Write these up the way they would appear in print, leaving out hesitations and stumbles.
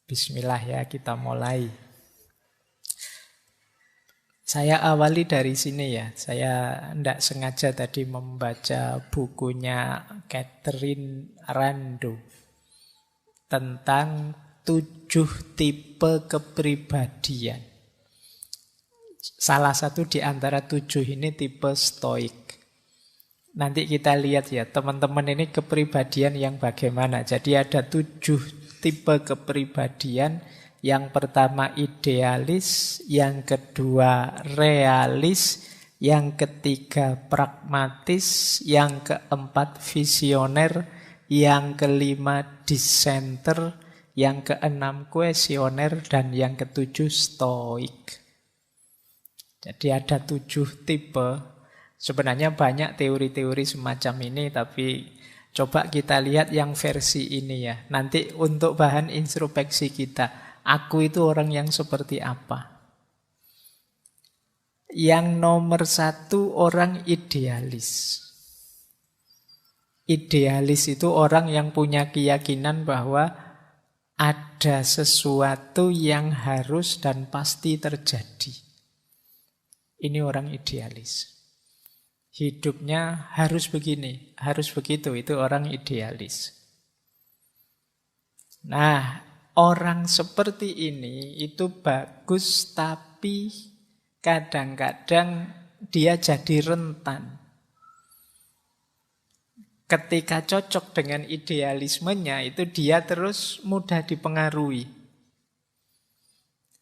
Bismillah ya, kita mulai. Saya awali dari sini ya. Saya tidak sengaja tadi membaca bukunya Catherine Rando tentang 7 tipe kepribadian. Salah satu di antara 7 ini tipe stoik. Nanti kita lihat ya, teman-teman ini kepribadian yang bagaimana. Jadi ada 7 tipe kepribadian. Yang pertama idealis, yang kedua realis, yang ketiga pragmatis, yang keempat visioner, yang kelima dissenter, yang keenam kuesioner, dan yang ketujuh stoik. Jadi ada 7 tipe. Sebenarnya banyak teori-teori semacam ini, tapi coba kita lihat yang versi ini ya. Nanti untuk bahan introspeksi kita, aku itu orang yang seperti apa? Yang nomor 1 orang idealis. Idealis itu orang yang punya keyakinan bahwa ada sesuatu yang harus dan pasti terjadi. Ini orang idealis. Hidupnya harus begini, harus begitu, itu orang idealis. Nah, orang seperti ini itu bagus, tapi kadang-kadang dia jadi rentan. Ketika cocok dengan idealismenya, itu dia terus mudah dipengaruhi.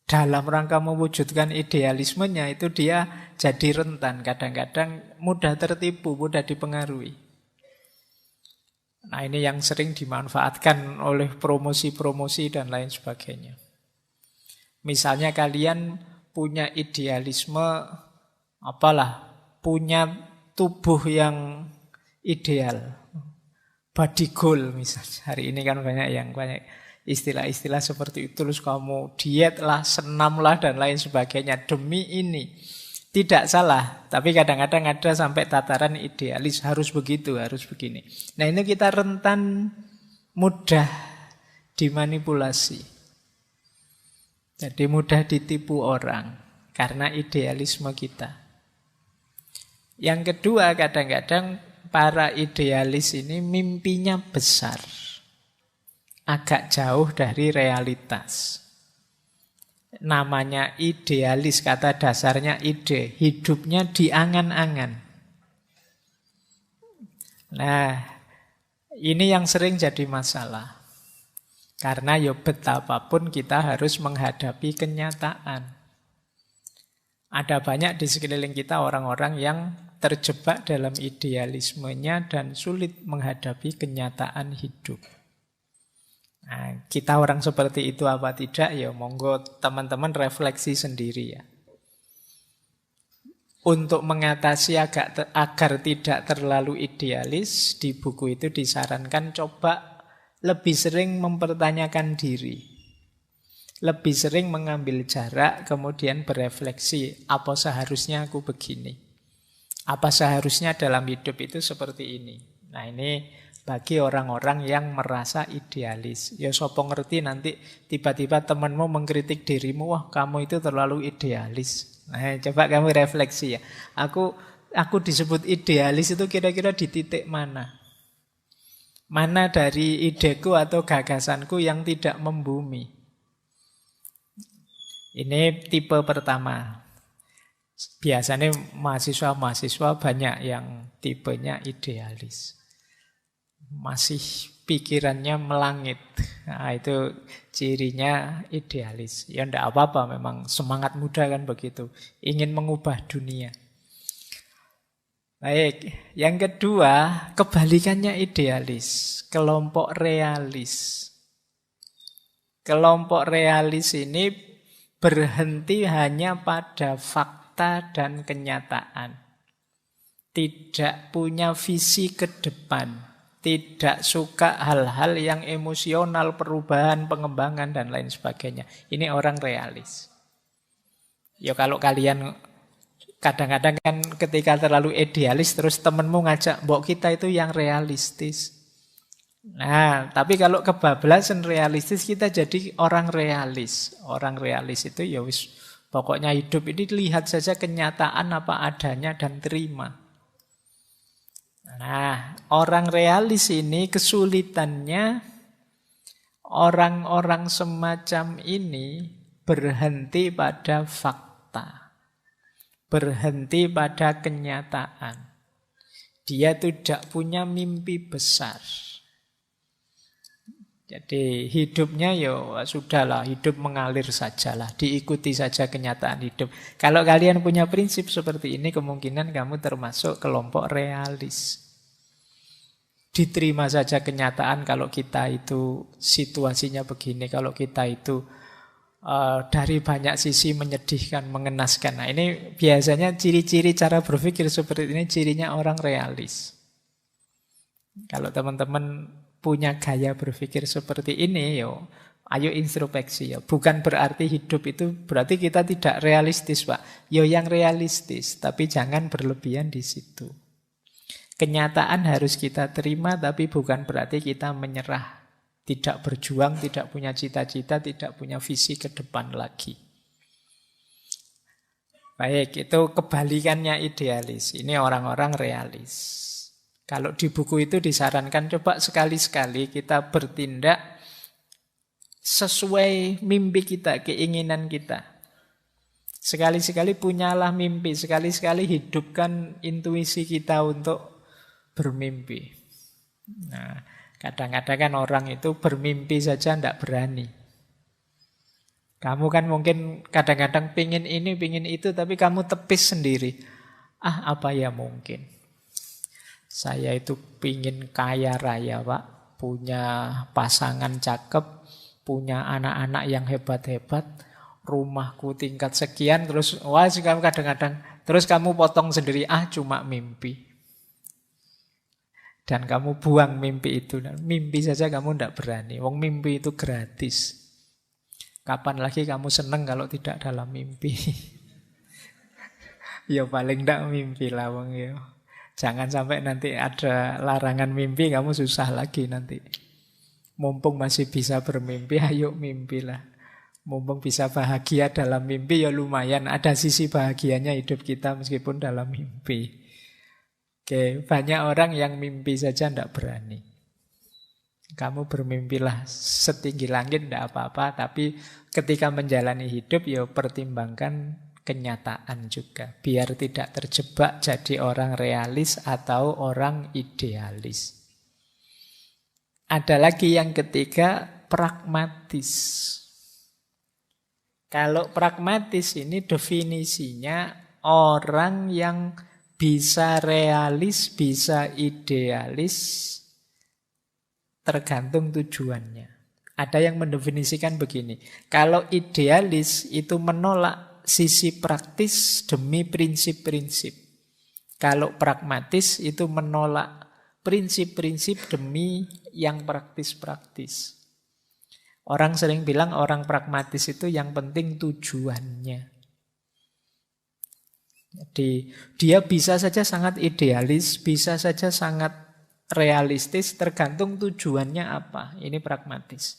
Dalam rangka mewujudkan idealismenya, itu dia jadi rentan. Kadang-kadang mudah tertipu, mudah dipengaruhi. Nah, ini yang sering dimanfaatkan oleh promosi-promosi dan lain sebagainya. Misalnya kalian punya idealisme, punya tubuh yang ideal, body goal misalnya. Hari ini kan banyak istilah-istilah seperti itu. Terus kamu diet lah, senam lah, dan lain sebagainya demi ini. Tidak salah, tapi kadang-kadang ada sampai tataran idealis, harus begitu, harus begini. Nah, ini kita rentan mudah dimanipulasi. Jadi mudah ditipu orang karena idealisme kita. Yang kedua, kadang-kadang para idealis ini mimpinya besar, agak jauh dari realitas. Namanya idealis, kata dasarnya ide, hidupnya di angan-angan. Nah, ini yang sering jadi masalah. Karena ya betapapun kita harus menghadapi kenyataan. Ada banyak di sekeliling kita orang-orang yang terjebak dalam idealismenya dan sulit menghadapi kenyataan hidup. Nah, kita orang seperti itu apa tidak, ya monggo teman-teman refleksi sendiri ya. Untuk mengatasi agar tidak terlalu idealis, di buku itu disarankan coba lebih sering mempertanyakan diri. Lebih sering mengambil jarak, kemudian berefleksi, apa seharusnya aku begini? Apa seharusnya dalam hidup itu seperti ini? Nah, ini bagi orang-orang yang merasa idealis. Ya sopo ngerti nanti tiba-tiba temanmu mengkritik dirimu, wah kamu itu terlalu idealis. Nah, coba kamu refleksi ya. Aku disebut idealis itu kira-kira di titik mana? Mana dari ideku atau gagasanku yang tidak membumi? Ini tipe pertama. Biasanya mahasiswa-mahasiswa banyak yang tipenya idealis. Masih pikirannya melangit. Nah, itu cirinya idealis. Ya enggak apa-apa, memang semangat muda kan begitu. Ingin mengubah dunia. Baik, yang kedua, kebalikannya idealis. Kelompok realis. Kelompok realis ini berhenti hanya pada fakta dan kenyataan. Tidak punya visi ke depan. Tidak suka hal-hal yang emosional, perubahan, pengembangan, dan lain sebagainya. Ini orang realis. Ya kalau kalian kadang-kadang kan ketika terlalu idealis, terus temenmu ngajak, mbok kita itu yang realistis. Nah, tapi kalau kebablasan realistis kita jadi orang realis. Orang realis itu ya wis pokoknya hidup ini lihat saja kenyataan apa adanya dan terima. Nah, orang realis ini kesulitannya orang-orang semacam ini berhenti pada fakta. Berhenti pada kenyataan. Dia tidak punya mimpi besar. Jadi hidupnya ya sudahlah, hidup mengalir sajalah, diikuti saja kenyataan hidup. Kalau kalian punya prinsip seperti ini, kemungkinan kamu termasuk kelompok realis. Diterima saja kenyataan kalau kita itu situasinya begini, kalau kita itu dari banyak sisi menyedihkan, mengenaskan. Nah ini biasanya ciri-ciri cara berpikir seperti ini, cirinya orang realis. Kalau teman-teman punya gaya berpikir seperti ini, yo, ayo introspeksi ya. Bukan berarti hidup itu berarti kita tidak realistis, Pak. Yo yang realistis, tapi jangan berlebihan di situ. Kenyataan harus kita terima, tapi bukan berarti kita menyerah. Tidak berjuang, tidak punya cita-cita, tidak punya visi ke depan lagi. Baik, itu kebalikannya idealis. Ini orang-orang realis. Kalau di buku itu disarankan coba sekali-sekali kita bertindak sesuai mimpi kita, keinginan kita. Sekali-sekali punyalah mimpi, sekali-sekali hidupkan intuisi kita untuk bermimpi. Nah, kadang-kadang kan orang itu bermimpi saja tidak berani. Kamu kan mungkin kadang-kadang pingin ini, pingin itu, tapi kamu tepis sendiri. Ah, apa ya mungkin. Saya itu pingin kaya raya, Pak. Punya pasangan cakep, punya anak-anak yang hebat-hebat, rumahku tingkat sekian, terus wah kamu kadang-kadang, terus kamu potong sendiri, ah cuma mimpi. Dan kamu buang mimpi itu. Mimpi saja kamu tidak berani. Wong mimpi itu gratis. Kapan lagi kamu seneng kalau tidak dalam mimpi? Ya paling tidak mimpi lah wong ya. Jangan sampai nanti ada larangan mimpi, kamu susah lagi nanti. Mumpung masih bisa bermimpi, ayo mimpilah. Mumpung bisa bahagia dalam mimpi, ya lumayan. Ada sisi bahagianya hidup kita meskipun dalam mimpi. Oke, banyak orang yang mimpi saja tidak berani. Kamu bermimpilah setinggi langit tidak apa-apa, tapi ketika menjalani hidup, ya pertimbangkan kenyataan juga. Biar tidak terjebak jadi orang realis atau orang idealis. Ada lagi yang ketiga, pragmatis. Kalau pragmatis ini definisinya orang yang bisa realis, bisa idealis, tergantung tujuannya. Ada yang mendefinisikan begini, kalau idealis itu menolak sisi praktis demi prinsip-prinsip. Kalau pragmatis itu menolak prinsip-prinsip demi yang praktis-praktis. Orang sering bilang orang pragmatis itu yang penting tujuannya. Jadi dia bisa saja sangat idealis, bisa saja sangat realistis, tergantung tujuannya apa. Ini pragmatis.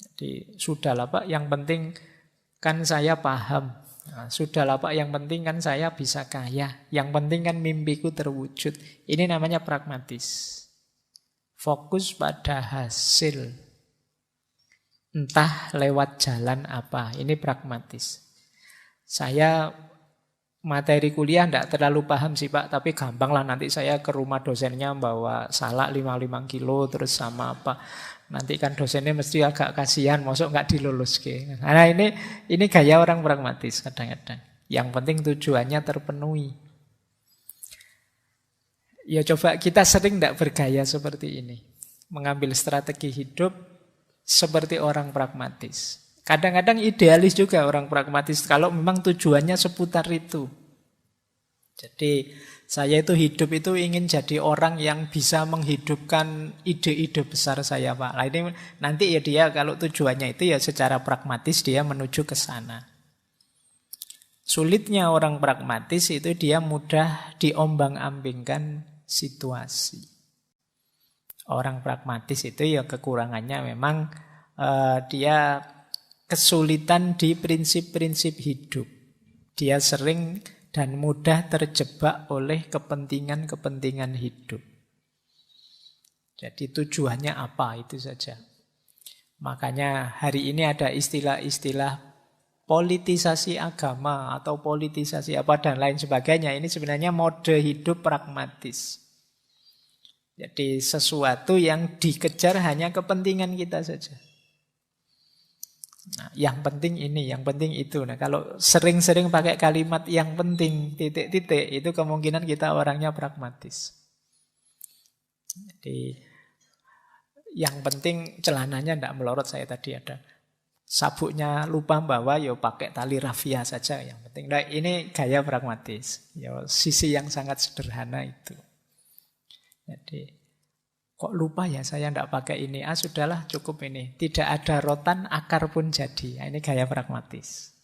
Jadi sudahlah Pak, yang penting kan saya paham. Nah, sudahlah Pak, yang penting kan saya bisa kaya. Yang penting kan mimpiku terwujud. Ini namanya pragmatis. Fokus pada hasil. Entah lewat jalan apa. Ini pragmatis. Saya materi kuliah tidak terlalu paham sih Pak, tapi gampang lah nanti saya ke rumah dosennya bawa salak 55 kilo terus sama apa. Nanti kan dosennya mesti agak kasihan, mosok nggak dilulus ke. Nah ini gaya orang pragmatis kadang-kadang. Yang penting tujuannya terpenuhi. Ya coba kita sering tidak bergaya seperti ini. Mengambil strategi hidup seperti orang pragmatis. Kadang-kadang idealis juga orang pragmatis kalau memang tujuannya seputar itu. Jadi saya itu hidup itu ingin jadi orang yang bisa menghidupkan ide-ide besar saya Pak. Nah, ini nanti ya dia kalau tujuannya itu ya secara pragmatis dia menuju ke sana. Sulitnya orang pragmatis itu dia mudah diombang-ambingkan situasi. Orang pragmatis itu ya kekurangannya memang dia kesulitan di prinsip-prinsip hidup. Dia sering dan mudah terjebak oleh kepentingan-kepentingan hidup. Jadi tujuannya apa itu saja. Makanya hari ini ada istilah-istilah politisasi agama atau politisasi apa dan lain sebagainya. Ini sebenarnya mode hidup pragmatis. Jadi sesuatu yang dikejar hanya kepentingan kita saja. Nah, yang penting ini, yang penting itu. Nah, kalau sering-sering pakai kalimat yang penting, titik-titik, itu kemungkinan kita orangnya pragmatis. Jadi, yang penting celananya tidak melorot, saya tadi ada. Sabuknya lupa bawa, ya pakai tali rafia saja yang penting. Nah, ini gaya pragmatis. Ya, sisi yang sangat sederhana itu. Jadi, kok lupa ya saya tidak pakai ini. Sudahlah cukup ini. Tidak ada rotan, akar pun jadi. Nah, ini gaya pragmatis.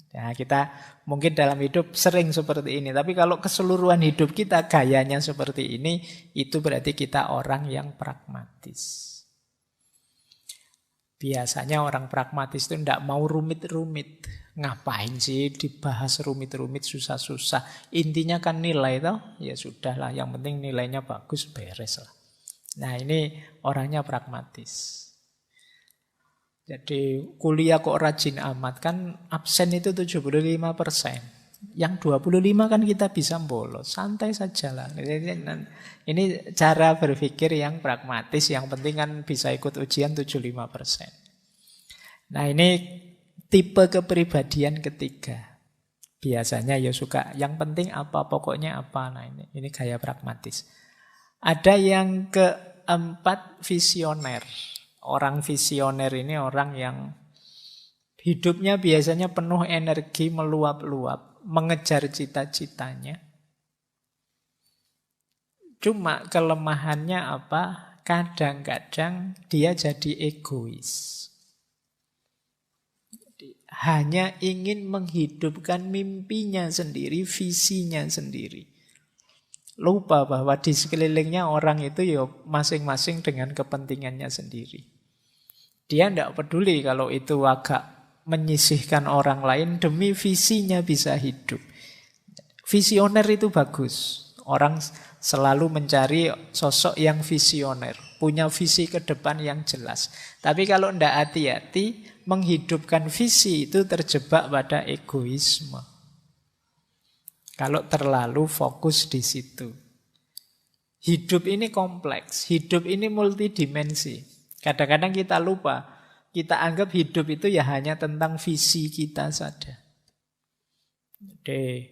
Nah, kita mungkin dalam hidup sering seperti ini. Tapi kalau keseluruhan hidup kita gayanya seperti ini, itu berarti kita orang yang pragmatis. Biasanya orang pragmatis itu tidak mau rumit-rumit. Ngapain sih dibahas rumit-rumit, susah-susah. Intinya kan nilai toh. Ya sudahlah, yang penting nilainya bagus, beres lah. Nah ini orangnya pragmatis. Jadi kuliah kok rajin amat, kan absen itu 75%. Yang 25 kan kita bisa bolos, santai saja lah. Ini cara berpikir yang pragmatis, yang penting kan bisa ikut ujian 75%. Nah ini tipe kepribadian ketiga. Biasanya ya suka, yang penting apa, pokoknya apa. Nah ini gaya pragmatis. Ada yang keempat, visioner. Orang visioner ini orang yang hidupnya biasanya penuh energi, meluap-luap, mengejar cita-citanya. Cuma kelemahannya apa? Kadang-kadang dia jadi egois. Hanya ingin menghidupkan mimpinya sendiri, visinya sendiri. Lupa bahwa di sekelilingnya orang itu ya masing-masing dengan kepentingannya sendiri. Dia tidak peduli kalau itu agak menyisihkan orang lain demi visinya bisa hidup. Visioner itu bagus. Orang selalu mencari sosok yang visioner, punya visi ke depan yang jelas. Tapi kalau tidak hati-hati, menghidupkan visi itu terjebak pada egoisme. Kalau terlalu fokus di situ. Hidup ini kompleks, hidup ini multidimensi. Kadang-kadang kita lupa, kita anggap hidup itu ya hanya tentang visi kita saja. Jadi,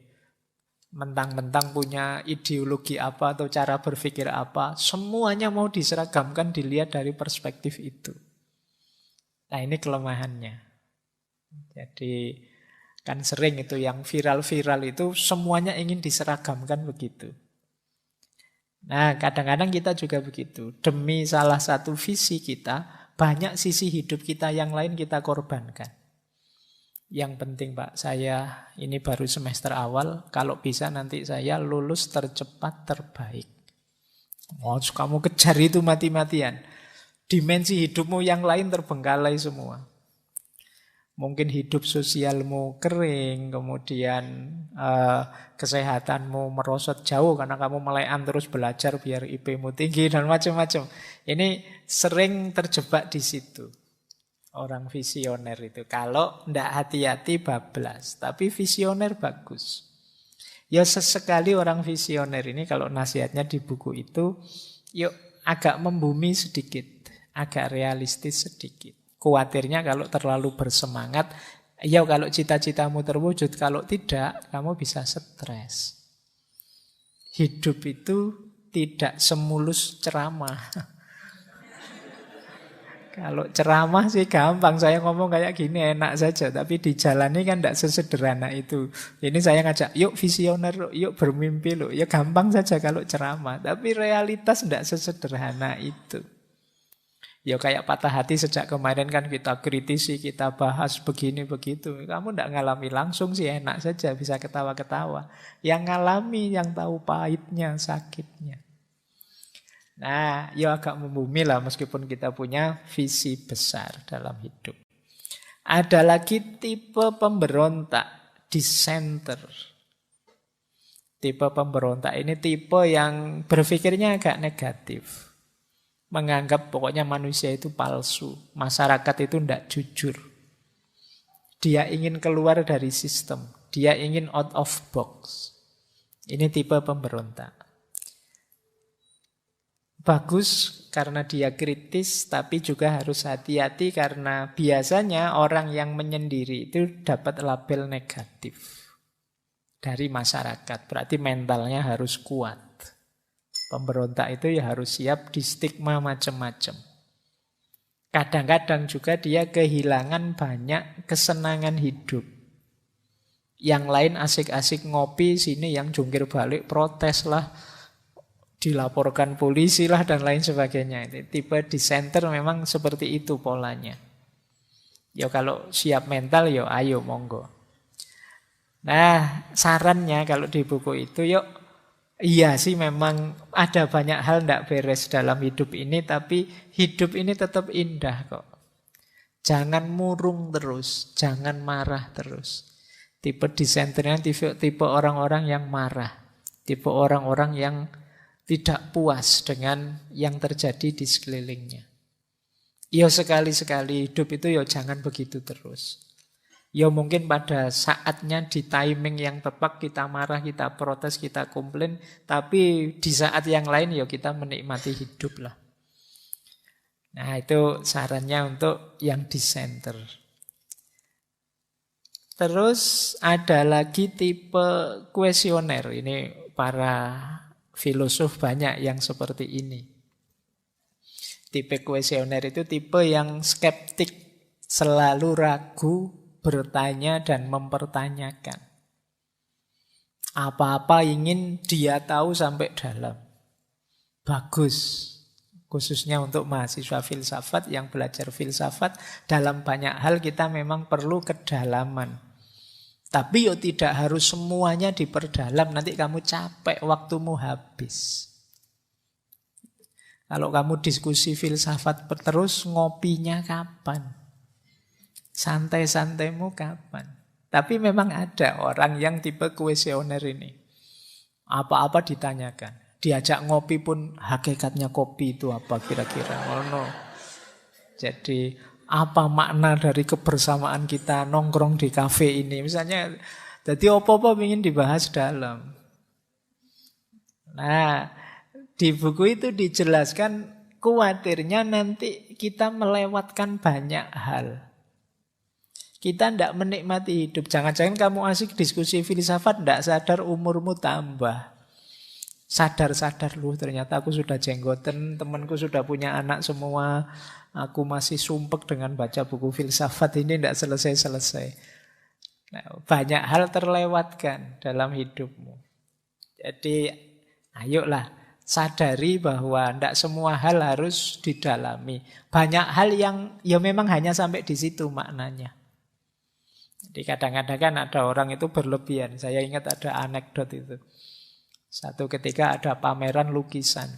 mentang-mentang punya ideologi apa atau cara berpikir apa, semuanya mau diseragamkan, dilihat dari perspektif itu. Nah ini kelemahannya. Jadi kan sering itu yang viral-viral itu semuanya ingin diseragamkan begitu. Nah kadang-kadang kita juga begitu. Demi salah satu visi kita, banyak sisi hidup kita yang lain kita korbankan. Yang penting Pak, saya ini baru semester awal, kalau bisa nanti saya lulus tercepat terbaik. Oh, kamu kejar itu mati-matian. Dimensi hidupmu yang lain terbengkalai semua. Mungkin hidup sosialmu kering, kemudian kesehatanmu merosot jauh karena kamu melekan terus belajar biar IP-mu tinggi dan macam-macam. Ini sering terjebak di situ. Orang visioner itu. Kalau tidak hati-hati bablas. Tapi visioner bagus. Ya sesekali orang visioner ini kalau nasihatnya di buku itu, yuk agak membumi sedikit. Agak realistis sedikit. Khawatirnya kalau terlalu bersemangat, ya kalau cita-citamu terwujud, kalau tidak, kamu bisa stres. Hidup itu tidak semulus ceramah. Kalau ceramah sih gampang, saya ngomong kayak gini enak saja, tapi dijalani kan tidak sesederhana itu. Ini saya ngajak, yuk visioner, yuk bermimpi loh. Ya gampang saja kalau ceramah, tapi realitas tidak sesederhana itu. Ya kayak patah hati sejak kemarin kan kita kritisi, kita bahas begini begitu. Kamu tidak ngalami langsung sih enak saja, bisa ketawa-ketawa. Yang ngalami, yang tahu pahitnya, sakitnya. Nah, ya agak membumi lah meskipun kita punya visi besar dalam hidup. Ada lagi tipe pemberontak, dissenter. Tipe pemberontak ini tipe yang berpikirnya agak negatif. Menganggap pokoknya manusia itu palsu, masyarakat itu tidak jujur. Dia ingin keluar dari sistem, dia ingin out of box. Ini tipe pemberontak. Bagus karena dia kritis, tapi juga harus hati-hati karena biasanya orang yang menyendiri itu dapat label negatif dari masyarakat. Berarti mentalnya harus kuat. Pemberontak itu ya harus siap di stigma macam-macam. Kadang-kadang juga dia kehilangan banyak kesenangan hidup. Yang lain asik-asik ngopi, sini yang jungkir balik protes lah, dilaporkan polisi lah dan lain sebagainya. Tipe dissenter memang seperti itu polanya. Ya kalau siap mental ya ayo monggo. Nah sarannya kalau di buku itu yuk, iya sih memang ada banyak hal tidak beres dalam hidup ini, tapi hidup ini tetap indah kok. Jangan murung terus, jangan marah terus. Tipe dissenternya tipe orang-orang yang marah. Tipe orang-orang yang tidak puas dengan yang terjadi di sekelilingnya. Ya sekali-sekali hidup itu ya jangan begitu terus. Ya mungkin pada saatnya di timing yang tepat kita marah, kita protes, kita komplain. Tapi di saat yang lain ya kita menikmati hidup lah. Nah itu sarannya untuk yang dissenter. Terus ada lagi tipe kuesioner. Ini para filosof banyak yang seperti ini. Tipe kuesioner itu tipe yang skeptik, selalu ragu, bertanya dan mempertanyakan. Apa-apa ingin dia tahu sampai dalam. Bagus. Khususnya untuk mahasiswa filsafat yang belajar filsafat, dalam banyak hal kita memang perlu kedalaman. Tapi yo tidak harus semuanya diperdalam, nanti kamu capek, waktumu habis. Kalau kamu diskusi filsafat terus, ngopinya kapan? Santai-santaimu kapan? Tapi memang ada orang yang tipe kuesioner ini. Apa-apa ditanyakan. Diajak ngopi pun hakikatnya kopi itu apa kira-kira. Oh no. Jadi apa makna dari kebersamaan kita nongkrong di kafe ini? Misalnya, jadi apa-apa ingin dibahas dalam. Nah, di buku itu dijelaskan khawatirnya nanti kita melewatkan banyak hal. Kita tidak menikmati hidup. Jangan-jangan kamu asik diskusi filsafat, tidak sadar umurmu tambah. Sadar-sadar loh ternyata aku sudah jenggoten, temanku sudah punya anak semua. Aku masih sumpek dengan baca buku filsafat ini tidak selesai-selesai. Nah, banyak hal terlewatkan dalam hidupmu. Jadi ayolah sadari bahwa tidak semua hal harus didalami. Banyak hal yang ya memang hanya sampai di situ maknanya. Jadi kadang-kadang kan ada orang itu berlebihan. Saya ingat ada anekdot itu. Satu ketika ada pameran lukisan.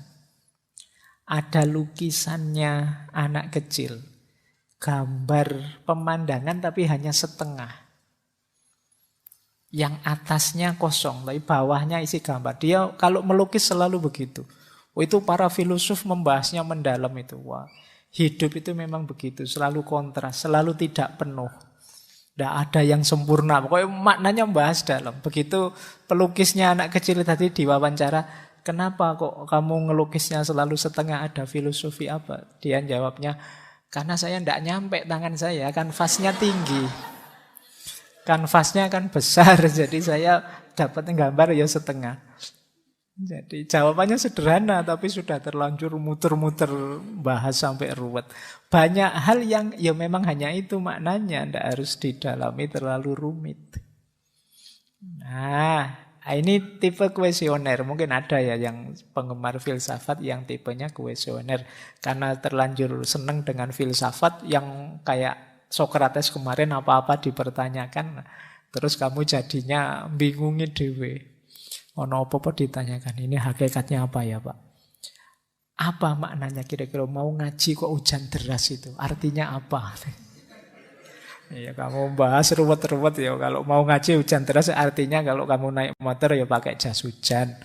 Ada lukisannya anak kecil. Gambar pemandangan tapi hanya setengah. Yang atasnya kosong, tapi bawahnya isi gambar. Dia kalau melukis selalu begitu. Itu para filosof membahasnya mendalam itu. Wah, hidup itu memang begitu. Selalu kontras, selalu tidak penuh. Tidak ada yang sempurna. Pokoknya maknanya membahas dalam. Begitu pelukisnya anak kecil tadi diwawancara. Kenapa kok kamu ngelukisnya selalu setengah, ada filosofi apa? Dia jawabnya, karena saya tidak nyampe tangan saya, kanvasnya tinggi. Kanvasnya kan besar, jadi saya dapat gambar ya setengah. Jadi jawabannya sederhana, tapi sudah terlanjur muter-muter bahas sampai ruwet. Banyak hal yang ya memang hanya itu maknanya, tidak harus didalami terlalu rumit. Nah, ini tipe kuesioner. Mungkin ada ya yang penggemar filsafat yang tipenya kuesioner. Karena terlanjur seneng dengan filsafat yang kayak Sokrates kemarin apa-apa dipertanyakan. Terus kamu jadinya bingungi dewe. Ono apa-apa ditanyakan. Ini hakikatnya apa ya Pak? Apa maknanya kira-kira mau ngaji kok hujan deras itu? Artinya apa? Ya kamu bahas ruwet-ruwet ya. Kalau mau ngaji hujan deras artinya kalau kamu naik motor ya pakai jas hujan.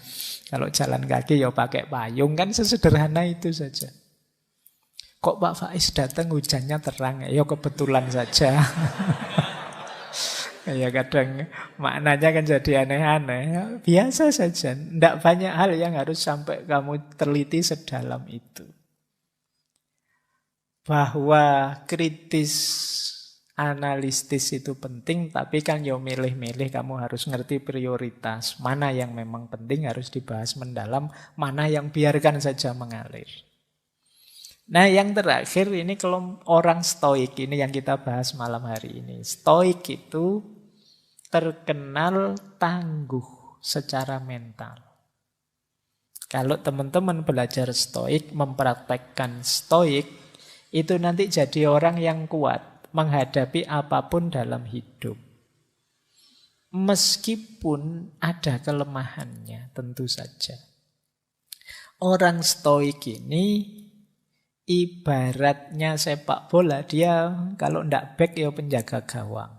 Kalau jalan kaki ya pakai payung. Kan sesederhana itu saja. Kok Pak Faiz datang hujannya terang? Ya kebetulan saja. Ya kadang maknanya kan jadi aneh-aneh. Biasa saja. Tidak banyak hal yang harus sampai kamu teliti sedalam itu. Bahwa kritis analitis itu penting, tapi kan ya milih-milih, kamu harus ngerti prioritas. Mana yang memang penting harus dibahas mendalam, mana yang biarkan saja mengalir. Nah yang terakhir ini kalau orang stoik, ini yang kita bahas malam hari ini. Stoik itu terkenal tangguh secara mental. Kalau teman-teman belajar stoik, mempraktekkan stoik, itu nanti jadi orang yang kuat menghadapi apapun dalam hidup. Meskipun ada kelemahannya, tentu saja. Orang stoik ini ibaratnya sepak bola, dia kalau ndak back ya penjaga gawang.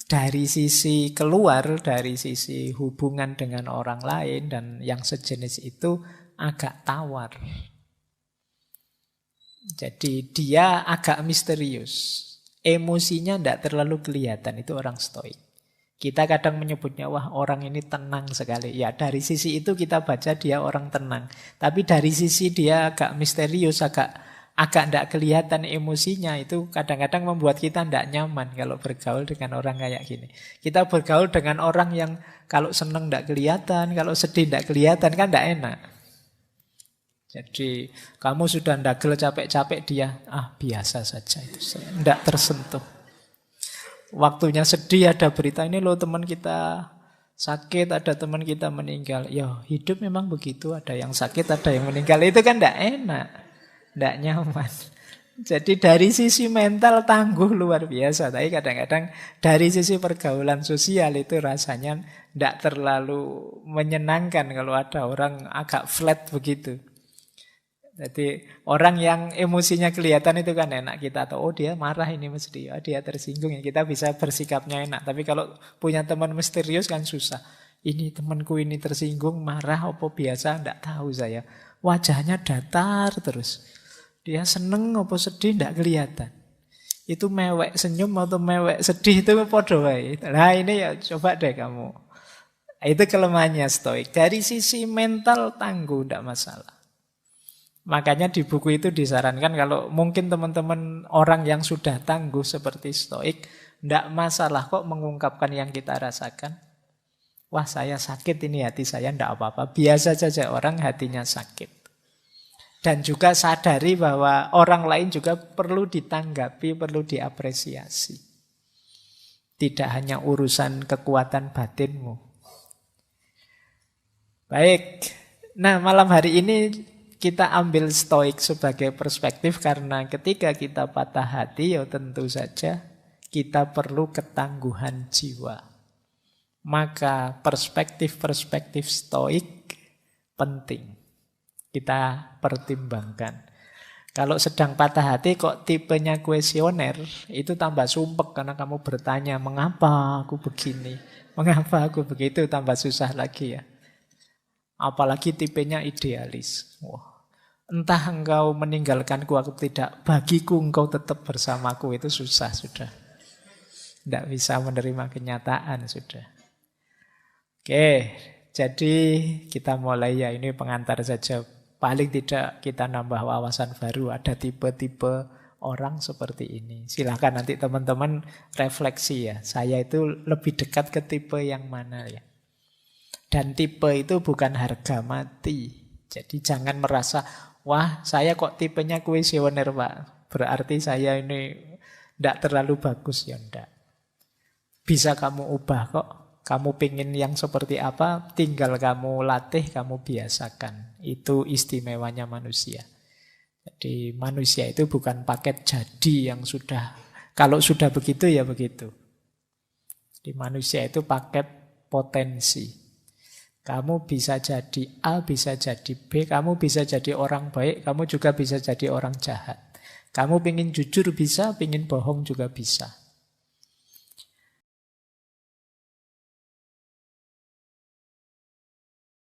Dari sisi keluar, dari sisi hubungan dengan orang lain dan yang sejenis itu agak tawar. Jadi dia agak misterius. Emosinya tidak terlalu kelihatan. Itu orang stoik. Kita kadang menyebutnya, wah orang ini tenang sekali. Ya dari sisi itu kita baca dia orang tenang. Tapi dari sisi dia agak misterius, agak tidak kelihatan emosinya. Itu kadang-kadang membuat kita tidak nyaman kalau bergaul dengan orang kayak gini. Kita bergaul dengan orang yang kalau senang tidak kelihatan, kalau sedih tidak kelihatan, kan tidak enak. Jadi kamu sudah ndagel capek-capek, dia biasa saja itu, tidak tersentuh. Waktunya sedih ada berita ini loh teman kita sakit, ada teman kita meninggal. Ya hidup memang begitu, ada yang sakit, ada yang meninggal. Itu kan tidak enak, tidak nyaman. Jadi dari sisi mental tangguh luar biasa. Tapi kadang-kadang dari sisi pergaulan sosial itu rasanya tidak terlalu menyenangkan kalau ada orang agak flat begitu. Jadi orang yang emosinya kelihatan itu kan enak, kita tahu oh dia marah ini mesti, dia tersinggung ya, kita bisa bersikapnya enak. Tapi kalau punya teman misterius kan susah. Ini temanku ini tersinggung, marah apa biasa, tidak tahu saya. Wajahnya datar terus. Dia seneng apa sedih tidak kelihatan. Itu mewek senyum atau mewek sedih itu podo wae. Nah ini ya coba deh kamu. Itu kelemahannya stoik. Dari sisi mental tangguh tidak masalah. Makanya di buku itu disarankan kalau mungkin teman-teman orang yang sudah tangguh seperti stoik, tidak masalah kok mengungkapkan yang kita rasakan. Wah saya sakit ini, hati saya tidak apa-apa. Biasa saja orang hatinya sakit. Dan juga sadari bahwa orang lain juga perlu ditanggapi, perlu diapresiasi. Tidak hanya urusan kekuatan batinmu. Baik, nah malam hari ini kita ambil stoik sebagai perspektif karena ketika kita patah hati ya tentu saja kita perlu ketangguhan jiwa. Maka perspektif-perspektif stoik penting kita pertimbangkan. Kalau sedang patah hati kok tipenya kuesioner itu tambah sumpek karena kamu bertanya mengapa aku begini, mengapa aku begitu, tambah susah lagi ya. Apalagi tipenya idealis. Wah. Entah engkau meninggalkanku, aku tidak. Bagiku engkau tetap bersamaku. Itu susah sudah. Tidak bisa menerima kenyataan sudah. Oke, jadi kita mulai ya. Ini pengantar saja. Paling tidak kita nambah wawasan baru. Ada tipe-tipe orang seperti ini. Silahkan nanti teman-teman refleksi ya. Saya itu lebih dekat ke tipe yang mana ya. Dan tipe itu bukan harga mati. Jadi jangan merasa, wah saya kok tipenya kuesioner Pak. Berarti saya ini tidak terlalu bagus. Ya enggak. Bisa kamu ubah kok. Kamu pingin yang seperti apa, tinggal kamu latih, kamu biasakan. Itu istimewanya manusia. Jadi manusia itu bukan paket jadi yang sudah, kalau sudah begitu ya begitu. Di manusia itu paket potensi. Kamu bisa jadi A, bisa jadi B, kamu bisa jadi orang baik, kamu juga bisa jadi orang jahat. Kamu pingin jujur bisa, pingin bohong juga bisa.